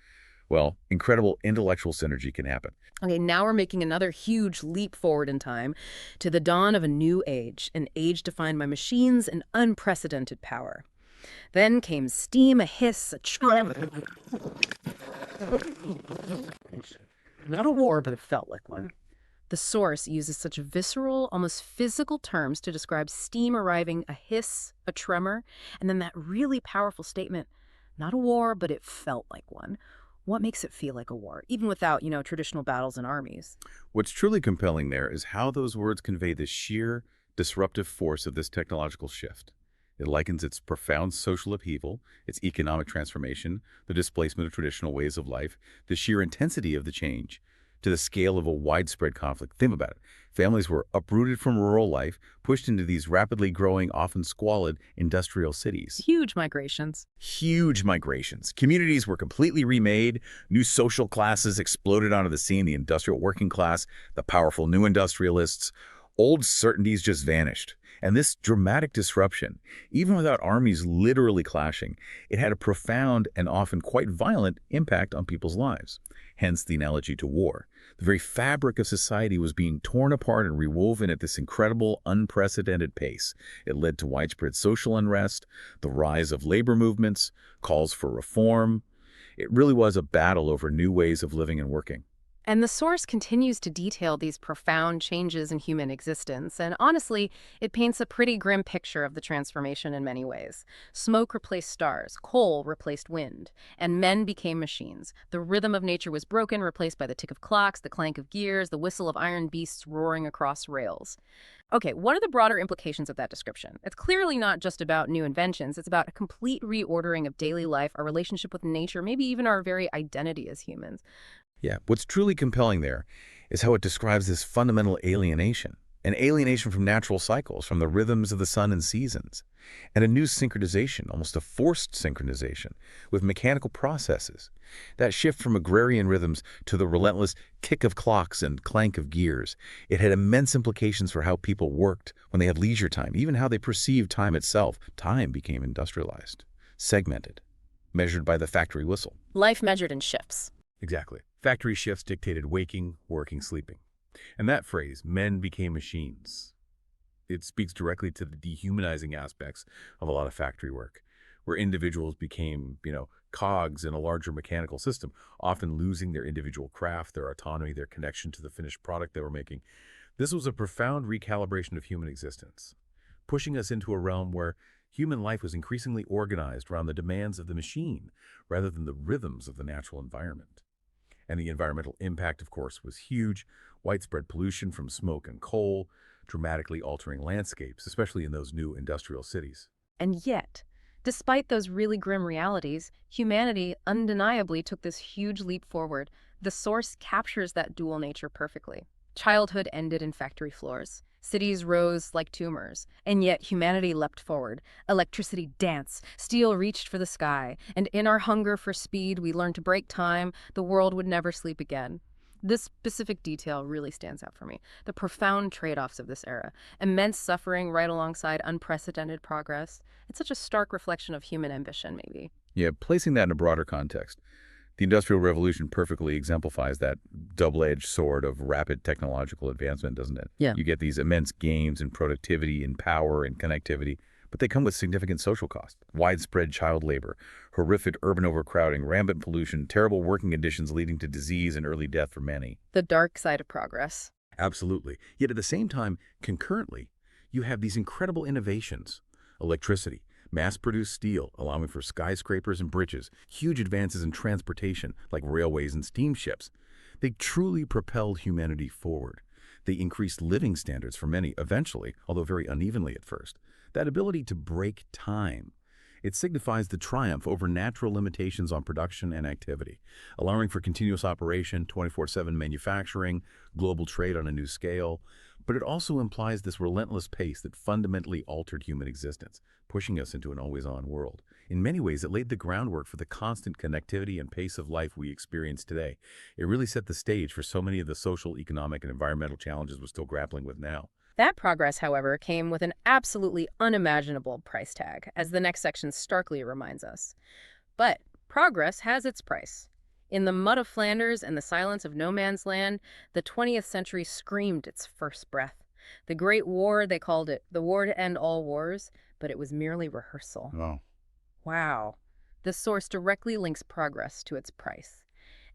well, incredible intellectual synergy can happen. Okay, now we're making another huge leap forward in time to the dawn of a new age, an age defined by machines and unprecedented power. Then came steam, a hiss, a tremor. Not a war, but it felt like one. The source uses such visceral, almost physical terms to describe steam arriving, a hiss, a tremor, and then that really powerful statement, not a war, but it felt like one. What makes it feel like a war, even without, traditional battles and armies? What's truly compelling there is how those words convey the sheer disruptive force of this technological shift. It likens its profound social upheaval, its economic transformation, the displacement of traditional ways of life, the sheer intensity of the change, to the scale of a widespread conflict. Think about it. Families were uprooted from rural life, pushed into these rapidly growing, often squalid, industrial cities. Huge migrations. Huge migrations. Communities were completely remade. New social classes exploded onto the scene, the industrial working class, the powerful new industrialists. Old certainties just vanished. And this dramatic disruption, even without armies literally clashing, it had a profound and often quite violent impact on people's lives. Hence the analogy to war. The very fabric of society was being torn apart and rewoven at this incredible, unprecedented pace. It led to widespread social unrest, the rise of labor movements, calls for reform. It really was a battle over new ways of living and working. And the source continues to detail these profound changes in human existence, and honestly, it paints a pretty grim picture of the transformation in many ways. Smoke replaced stars, coal replaced wind, and men became machines. The rhythm of nature was broken, replaced by the tick of clocks, the clank of gears, the whistle of iron beasts roaring across rails. Okay, what are the broader implications of that description? It's clearly not just about new inventions. It's about a complete reordering of daily life, our relationship with nature, maybe even our very identity as humans. Yeah, what's truly compelling there is how it describes this fundamental alienation, an alienation from natural cycles, from the rhythms of the sun and seasons, and a new synchronization, almost a forced synchronization, with mechanical processes. That shift from agrarian rhythms to the relentless tick of clocks and clank of gears, it had immense implications for how people worked when they had leisure time, even how they perceived time itself. Time became industrialized, segmented, measured by the factory whistle. Life measured in shifts. Exactly. Factory shifts dictated waking, working, sleeping. And that phrase, men became machines, it speaks directly to the dehumanizing aspects of a lot of factory work, where individuals became, cogs in a larger mechanical system, often losing their individual craft, their autonomy, their connection to the finished product they were making. This was a profound recalibration of human existence, pushing us into a realm where human life was increasingly organized around the demands of the machine rather than the rhythms of the natural environment. And the environmental impact, of course, was huge. Widespread pollution from smoke and coal, dramatically altering landscapes, especially in those new industrial cities. And yet, despite those really grim realities, humanity undeniably took this huge leap forward. The source captures that dual nature perfectly. Childhood ended in factory floors. Cities rose like tumors, and yet humanity leapt forward. Electricity danced, steel reached for the sky, and in our hunger for speed, we learned to break time. The world would never sleep again. This specific detail really stands out for me. The profound trade-offs of this era. Immense suffering right alongside unprecedented progress. It's such a stark reflection of human ambition, maybe. Yeah, placing that in a broader context. The Industrial Revolution perfectly exemplifies that double-edged sword of rapid technological advancement, doesn't it? Yeah. You get these immense gains in productivity, in power, in connectivity, but they come with significant social costs. Widespread child labor, horrific urban overcrowding, rampant pollution, terrible working conditions leading to disease and early death for many. The dark side of progress. Absolutely. Yet at the same time, concurrently, you have these incredible innovations. Electricity, Mass-produced steel, allowing for skyscrapers and bridges, huge advances in transportation, like railways and steamships. They truly propelled humanity forward. They increased living standards for many, eventually, although very unevenly at first. That ability to break time. It signifies the triumph over natural limitations on production and activity, allowing for continuous operation, 24/7 manufacturing, global trade on a new scale. But it also implies this relentless pace that fundamentally altered human existence, pushing us into an always-on world. In many ways, it laid the groundwork for the constant connectivity and pace of life we experience today. It really set the stage for so many of the social, economic, and environmental challenges we're still grappling with now. That progress, however, came with an absolutely unimaginable price tag, as the next section starkly reminds us. But progress has its price. In the mud of Flanders and the silence of no man's land, the 20th century screamed its first breath. The Great War, they called it, the war to end all wars, but it was merely rehearsal. Oh. Wow. This source directly links progress to its price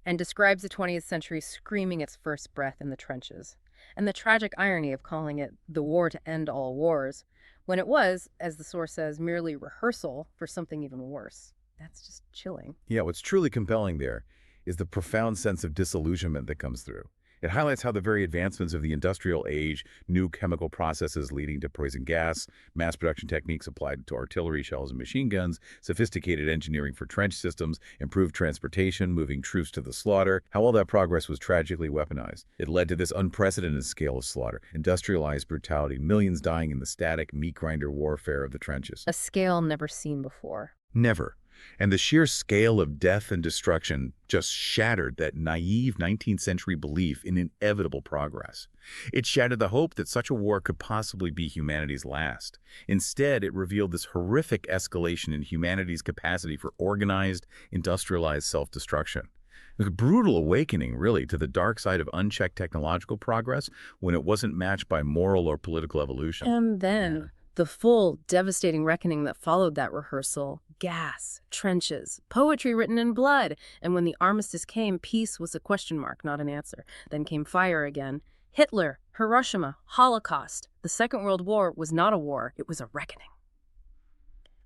and describes the 20th century screaming its first breath in the trenches, and the tragic irony of calling it the war to end all wars, when it was, as the source says, merely rehearsal for something even worse. That's just chilling. Yeah, what's truly compelling there is the profound sense of disillusionment that comes through. It highlights how the very advancements of the industrial age, new chemical processes leading to poison gas, mass production techniques applied to artillery shells and machine guns, sophisticated engineering for trench systems, improved transportation, moving troops to the slaughter, how all that progress was tragically weaponized. It led to this unprecedented scale of slaughter, industrialized brutality, millions dying in the static, meat grinder warfare of the trenches. A scale never seen before. Never. And the sheer scale of death and destruction just shattered that naive 19th century belief in inevitable progress. It shattered the hope that such a war could possibly be humanity's last. Instead, it revealed this horrific escalation in humanity's capacity for organized, industrialized self-destruction. It was a brutal awakening, really, to the dark side of unchecked technological progress when it wasn't matched by moral or political evolution. And then the full, devastating reckoning that followed that rehearsal. Gas, trenches, poetry written in blood. And when the armistice came, peace was a question mark, not an answer. Then came fire again. Hitler, Hiroshima, Holocaust. The Second World War was not a war, it was a reckoning.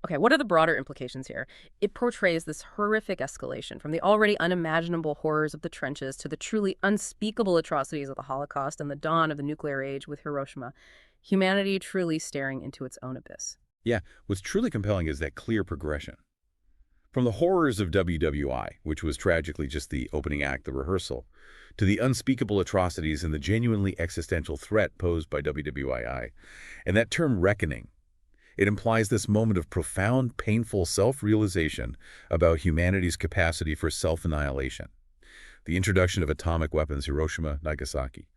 Okay, what are the broader implications here? It portrays this horrific escalation from the already unimaginable horrors of the trenches to the truly unspeakable atrocities of the Holocaust and the dawn of the nuclear age with Hiroshima. Humanity truly staring into its own abyss. Yeah, what's truly compelling is that clear progression. From the horrors of WWI, which was tragically just the opening act, the rehearsal, to the unspeakable atrocities and the genuinely existential threat posed by WWII. And that term reckoning, it implies this moment of profound, painful self-realization about humanity's capacity for self-annihilation. The introduction of atomic weapons, Hiroshima, Nagasaki.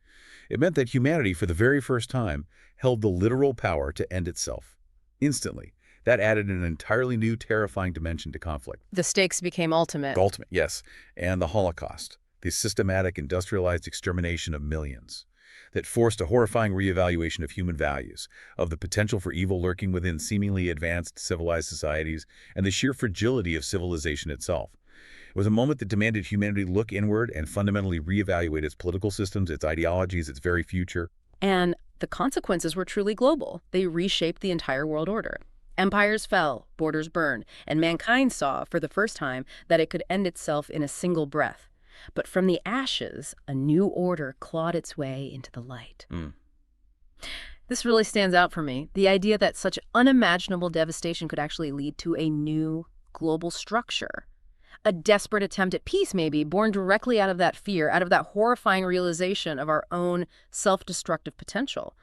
It meant that humanity, for the very first time, held the literal power to end itself. Instantly. That added an entirely new, terrifying dimension to conflict. The stakes became ultimate. Ultimate, yes. And the Holocaust, the systematic, industrialized extermination of millions, that forced a horrifying reevaluation of human values, of the potential for evil lurking within seemingly advanced, civilized societies, and the sheer fragility of civilization itself. It was a moment that demanded humanity look inward and fundamentally reevaluate its political systems, its ideologies, its very future. And the consequences were truly global. They reshaped the entire world order. Empires fell, borders burned, and mankind saw, for the first time, that it could end itself in a single breath. But from the ashes, a new order clawed its way into the light. This really stands out for me, the idea that such unimaginable devastation could actually lead to a new global structure. A desperate attempt at peace, maybe, born directly out of that fear, out of that horrifying realization of our own self-destructive potential.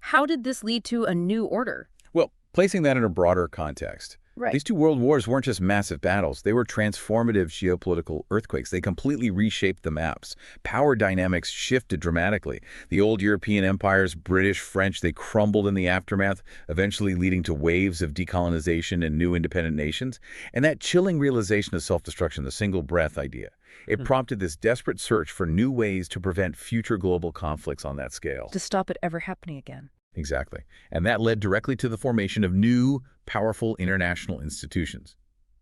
How did this lead to a new order? Well, placing that in a broader context, Right. these two world wars weren't just massive battles. They were transformative geopolitical earthquakes. They completely reshaped the maps. Power dynamics shifted dramatically. The old European empires, British, French, they crumbled in the aftermath, eventually leading to waves of decolonization and new independent nations. And that chilling realization of self-destruction, the single breath idea, it prompted this desperate search for new ways to prevent future global conflicts on that scale. To stop it ever happening again. Exactly. And that led directly to the formation of new, powerful international institutions,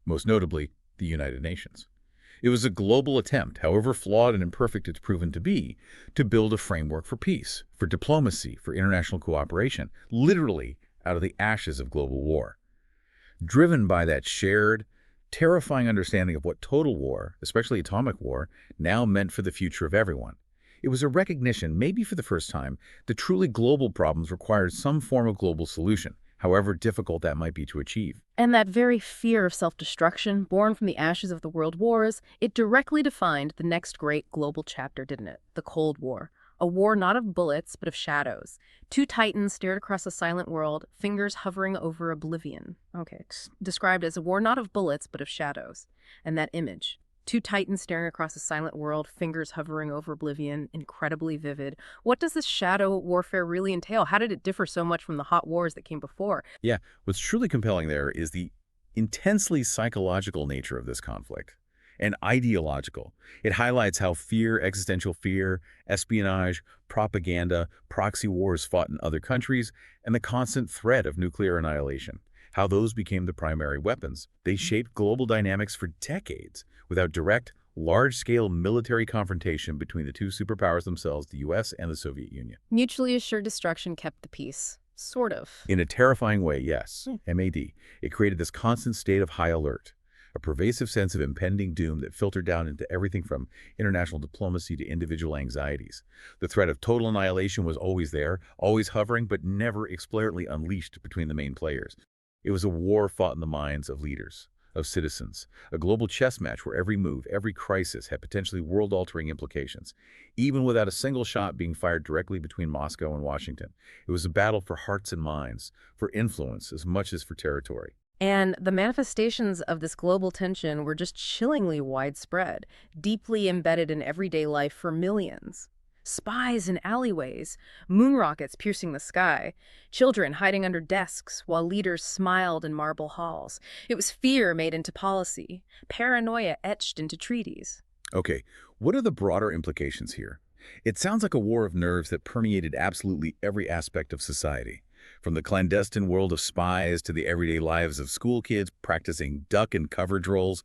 most notably the United Nations. It was a global attempt, however flawed and imperfect it's proven to be, to build a framework for peace, for diplomacy, for international cooperation, literally out of the ashes of global war. driven by that shared, terrifying understanding of what total war, especially atomic war, now meant for the future of everyone. It was a recognition, maybe for the first time, that truly global problems required some form of global solution, however difficult that might be to achieve. And that very fear of self-destruction, born from the ashes of the world wars, it directly defined the next great global chapter, didn't it? The Cold War. A war not of bullets, but of shadows. Two titans stared across a silent world, fingers hovering over oblivion. Okay, it's described as a war not of bullets, but of shadows. And that image. Two titans staring across a silent world, fingers hovering over oblivion, incredibly vivid. What does this shadow warfare really entail? How did it differ so much from the hot wars that came before? Yeah, what's truly compelling there is the intensely psychological nature of this conflict and ideological. It highlights how fear, existential fear, espionage, propaganda, proxy wars fought in other countries, and the constant threat of nuclear annihilation, how those became the primary weapons. They shaped global dynamics for decades without direct, large-scale military confrontation between the two superpowers themselves, the US and the Soviet Union. Mutually assured destruction kept the peace. Sort of. In a terrifying way, yes, MAD. It created this constant state of high alert, a pervasive sense of impending doom that filtered down into everything from international diplomacy to individual anxieties. The threat of total annihilation was always there, always hovering, but never explicitly unleashed between the main players. It was a war fought in the minds of leaders, of citizens, a global chess match where every move, every crisis had potentially world-altering implications, even without a single shot being fired directly between Moscow and Washington. It was a battle for hearts and minds, for influence as much as for territory. And the manifestations of this global tension were just chillingly widespread, deeply embedded in everyday life for millions. Spies in alleyways, moon rockets piercing the sky, children hiding under desks while leaders smiled in marble halls. It was fear made into policy, paranoia etched into treaties. Okay, what are the broader implications here? It sounds like a war of nerves that permeated absolutely every aspect of society, from the clandestine world of spies to the everyday lives of school kids practicing duck and cover drills,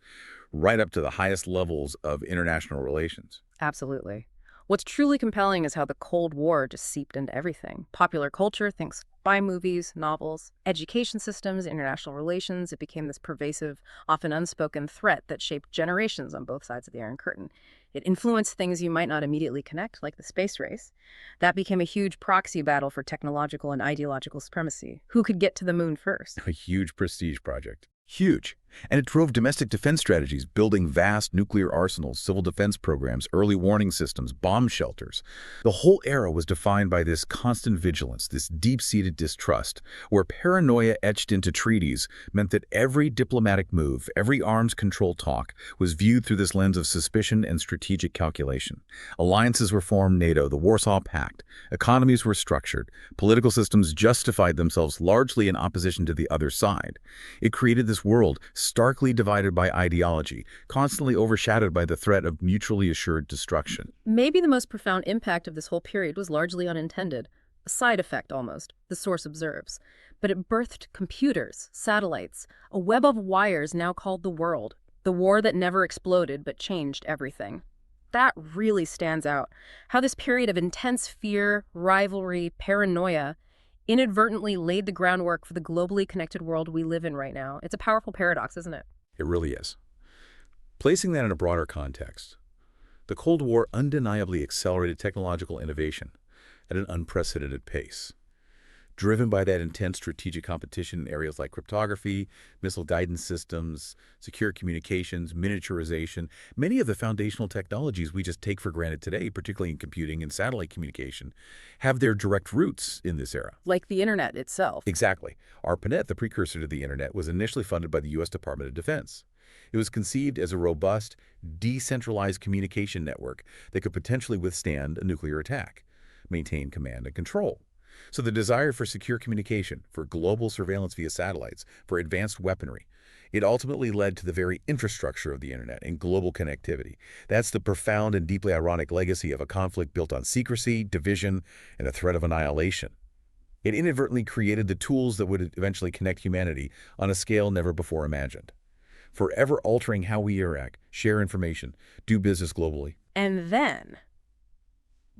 right up to the highest levels of international relations. Absolutely. What's truly compelling is how the Cold War just seeped into everything. Popular culture, think spy movies, novels, education systems, international relations. It became this pervasive, often unspoken threat that shaped generations on both sides of the Iron Curtain. It influenced things you might not immediately connect, like the space race. That became a huge proxy battle for technological and ideological supremacy. Who could get to the moon first? A huge prestige project. Huge. And it drove domestic defense strategies, building vast nuclear arsenals, civil defense programs, early warning systems, bomb shelters. The whole era was defined by this constant vigilance, this deep-seated distrust, where paranoia etched into treaties meant that every diplomatic move, every arms control talk was viewed through this lens of suspicion and strategic calculation. Alliances were formed, NATO, the Warsaw Pact. Economies were structured. Political systems justified themselves largely in opposition to the other side. It created this world starkly divided by ideology, constantly overshadowed by the threat of mutually assured destruction. Maybe the most profound impact of this whole period was largely unintended, a side effect almost, the source observes. But it birthed computers, satellites, a web of wires now called the world, the war that never exploded but changed everything. That really stands out, how this period of intense fear, rivalry, paranoia inadvertently laid the groundwork for the globally connected world we live in right now. It's a powerful paradox, isn't it? It really is. Placing that in a broader context, the Cold War undeniably accelerated technological innovation at an unprecedented pace. Driven by that intense strategic competition in areas like cryptography, missile guidance systems, secure communications, miniaturization, many of the foundational technologies we just take for granted today, particularly in computing and satellite communication, have their direct roots in this era. Like the internet itself. Exactly. ARPANET, the precursor to the internet, was initially funded by the U.S. Department of Defense. It was conceived as a robust, decentralized communication network that could potentially withstand a nuclear attack, maintain command and control. So the desire for secure communication, for global surveillance via satellites, for advanced weaponry, it ultimately led to the very infrastructure of the internet and global connectivity. That's the profound and deeply ironic legacy of a conflict built on secrecy, division, and the threat of annihilation. It inadvertently created the tools that would eventually connect humanity on a scale never before imagined, forever altering how we interact, share information, do business globally. And then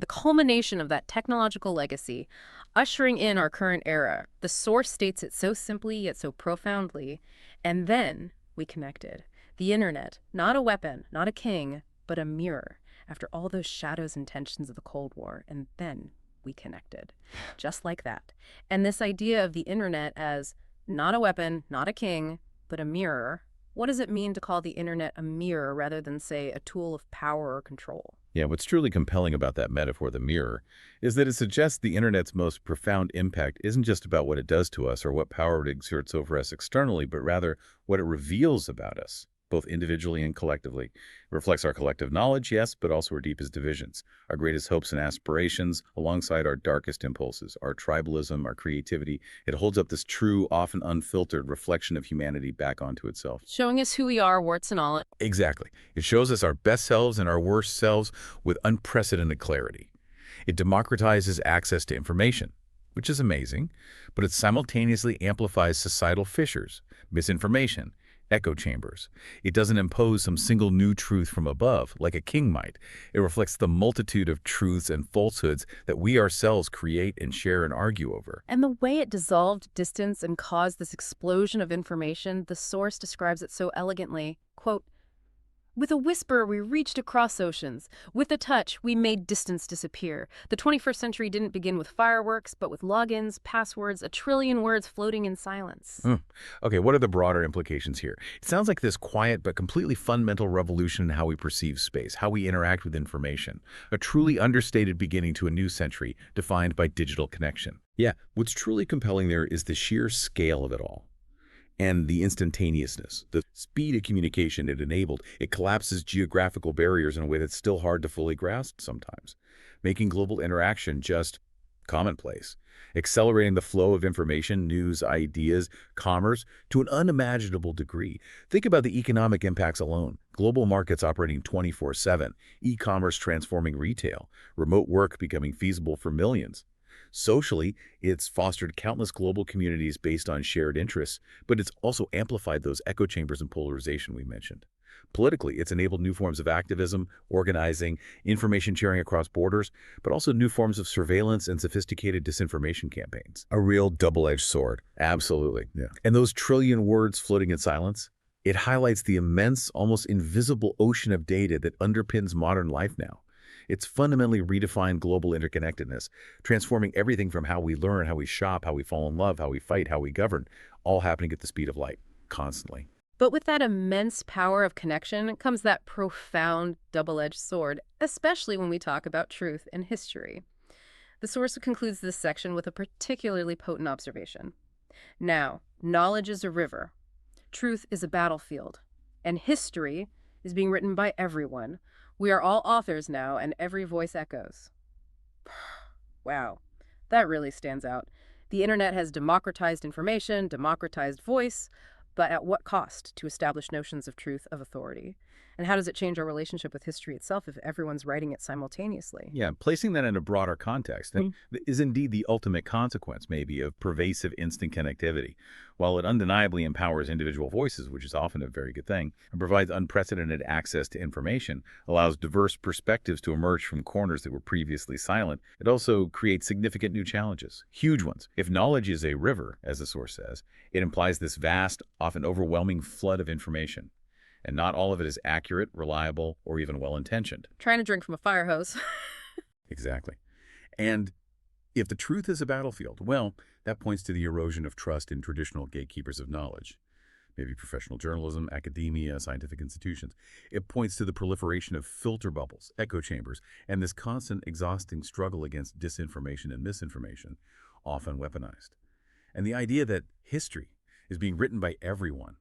The culmination of that technological legacy, ushering in our current era. The source states it so simply yet so profoundly. And then we connected. The internet, not a weapon, not a king, but a mirror. After all those shadows and tensions of the Cold War, and then we connected. Just like that. And this idea of the internet as not a weapon, not a king, but a mirror. What does it mean to call the internet a mirror rather than, say, a tool of power or control? Yeah, what's truly compelling about that metaphor, the mirror, is that it suggests the internet's most profound impact isn't just about what it does to us or what power it exerts over us externally, but rather what it reveals about us, both individually and collectively. It reflects our collective knowledge, yes, but also our deepest divisions, our greatest hopes and aspirations, alongside our darkest impulses, our tribalism, our creativity. It holds up this true, often unfiltered reflection of humanity back onto itself. Showing us who we are, warts and all. Exactly. It shows us our best selves and our worst selves with unprecedented clarity. It democratizes access to information, which is amazing, but it simultaneously amplifies societal fissures, misinformation, echo chambers. It doesn't impose some single new truth from above, like a king might. It reflects the multitude of truths and falsehoods that we ourselves create and share and argue over. And the way it dissolved distance and caused this explosion of information, the source describes it so elegantly. Quote, "With a whisper, we reached across oceans. With a touch, we made distance disappear. The 21st century didn't begin with fireworks, but with logins, passwords, a trillion words floating in silence." Okay, what are the broader implications here? It sounds like this quiet but completely fundamental revolution in how we perceive space, how we interact with information. A truly understated beginning to a new century defined by digital connection. Yeah, what's truly compelling there is the sheer scale of it all. And the instantaneousness, the speed of communication it enabled. It collapses geographical barriers in a way that's still hard to fully grasp sometimes, making global interaction just commonplace, accelerating the flow of information, news, ideas, commerce to an unimaginable degree. Think about the economic impacts alone. Global markets operating 24/7, e-commerce transforming retail, remote work becoming feasible for millions. Socially, it's fostered countless global communities based on shared interests, but it's also amplified those echo chambers and polarization we mentioned. Politically, it's enabled new forms of activism, organizing, information sharing across borders, but also new forms of surveillance and sophisticated disinformation campaigns. A real double-edged sword. Absolutely. Yeah. And those trillion words floating in silence, it highlights the immense, almost invisible ocean of data that underpins modern life now. It's fundamentally redefined global interconnectedness, transforming everything from how we learn, how we shop, how we fall in love, how we fight, how we govern, all happening at the speed of light, constantly. But with that immense power of connection comes that profound double-edged sword, especially when we talk about truth and history. The source concludes this section with a particularly potent observation. Now, knowledge is a river, truth is a battlefield, and history is being written by everyone. We are all authors now, and every voice echoes. Wow, that really stands out. The internet has democratized information, democratized voice, but at what cost to establish notions of truth, of authority? And how does it change our relationship with history itself if everyone's writing it simultaneously? Yeah, placing that in a broader context is indeed the ultimate consequence, maybe, of pervasive instant connectivity. While it undeniably empowers individual voices, which is often a very good thing, and provides unprecedented access to information, allows diverse perspectives to emerge from corners that were previously silent, it also creates significant new challenges, huge ones. If knowledge is a river, as the source says, it implies this vast, often overwhelming flood of information. And not all of it is accurate, reliable, or even well-intentioned. Trying to drink from a fire hose. Exactly. And if the truth is a battlefield, well, that points to the erosion of trust in traditional gatekeepers of knowledge, maybe professional journalism, academia, scientific institutions. It points to the proliferation of filter bubbles, echo chambers, and this constant exhausting struggle against disinformation and misinformation, often weaponized. And the idea that history is being written by everyone,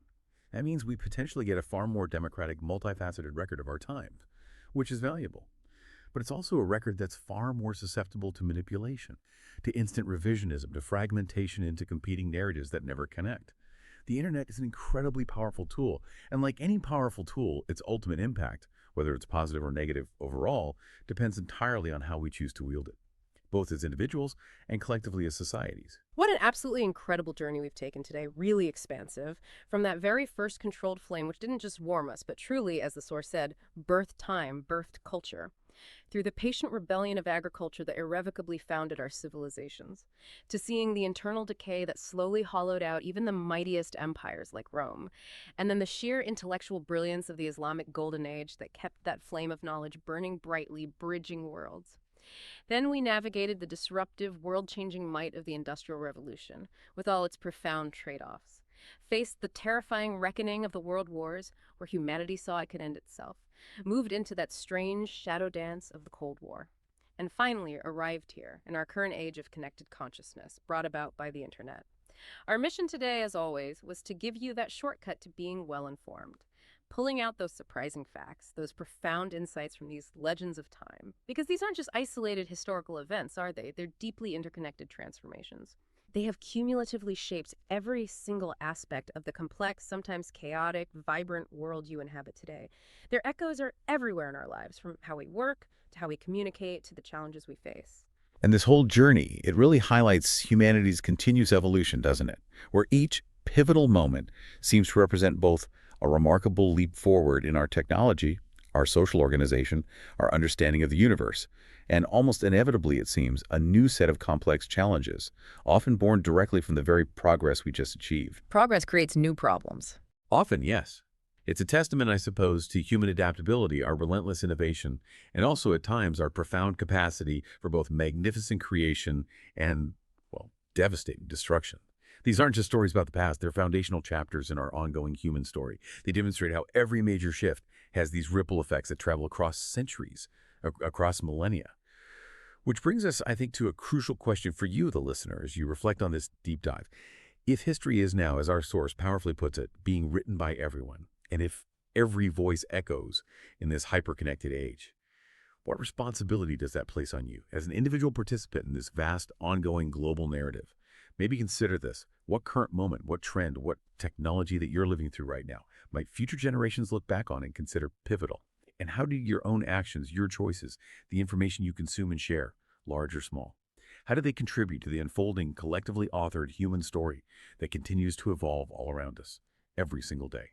that means we potentially get a far more democratic, multifaceted record of our time, which is valuable. But it's also a record that's far more susceptible to manipulation, to instant revisionism, to fragmentation into competing narratives that never connect. The internet is an incredibly powerful tool, and like any powerful tool, its ultimate impact, whether it's positive or negative overall, depends entirely on how we choose to wield it. both as individuals and collectively as societies. What an absolutely incredible journey we've taken today, really expansive. From that very first controlled flame, which didn't just warm us, but truly, as the source said, birthed time, birthed culture. Through the patient rebellion of agriculture that irrevocably founded our civilizations, to seeing the internal decay that slowly hollowed out even the mightiest empires like Rome, and then the sheer intellectual brilliance of the Islamic Golden Age that kept that flame of knowledge burning brightly, bridging worlds. Then we navigated the disruptive, world-changing might of the Industrial Revolution, with all its profound trade-offs, faced the terrifying reckoning of the world wars, where humanity saw it could end itself, moved into that strange shadow dance of the Cold War, and finally arrived here in our current age of connected consciousness, brought about by the internet. Our mission today, as always, was to give you that shortcut to being well-informed, pulling out those surprising facts, those profound insights from these legends of time. Because these aren't just isolated historical events, are they? They're deeply interconnected transformations. They have cumulatively shaped every single aspect of the complex, sometimes chaotic, vibrant world you inhabit today. Their echoes are everywhere in our lives, from how we work, to how we communicate, to the challenges we face. And this whole journey, it really highlights humanity's continuous evolution, doesn't it? Where each pivotal moment seems to represent both a remarkable leap forward in our technology, our social organization, our understanding of the universe, and almost inevitably, it seems, a new set of complex challenges, often born directly from the very progress we just achieved. Progress creates new problems. Often, yes. It's a testament, I suppose, to human adaptability, our relentless innovation, and also at times our profound capacity for both magnificent creation and, well, devastating destruction. These aren't just stories about the past, they're foundational chapters in our ongoing human story. They demonstrate how every major shift has these ripple effects that travel across centuries, across millennia. Which brings us, I think, to a crucial question for you, the listener, as you reflect on this deep dive. If history is now, as our source powerfully puts it, being written by everyone, and if every voice echoes in this hyper-connected age, what responsibility does that place on you as an individual participant in this vast, ongoing global narrative? Maybe consider this. What current moment, what trend, what technology that you're living through right now might future generations look back on and consider pivotal? And how do your own actions, your choices, the information you consume and share, large or small, how do they contribute to the unfolding, collectively authored human story that continues to evolve all around us every single day?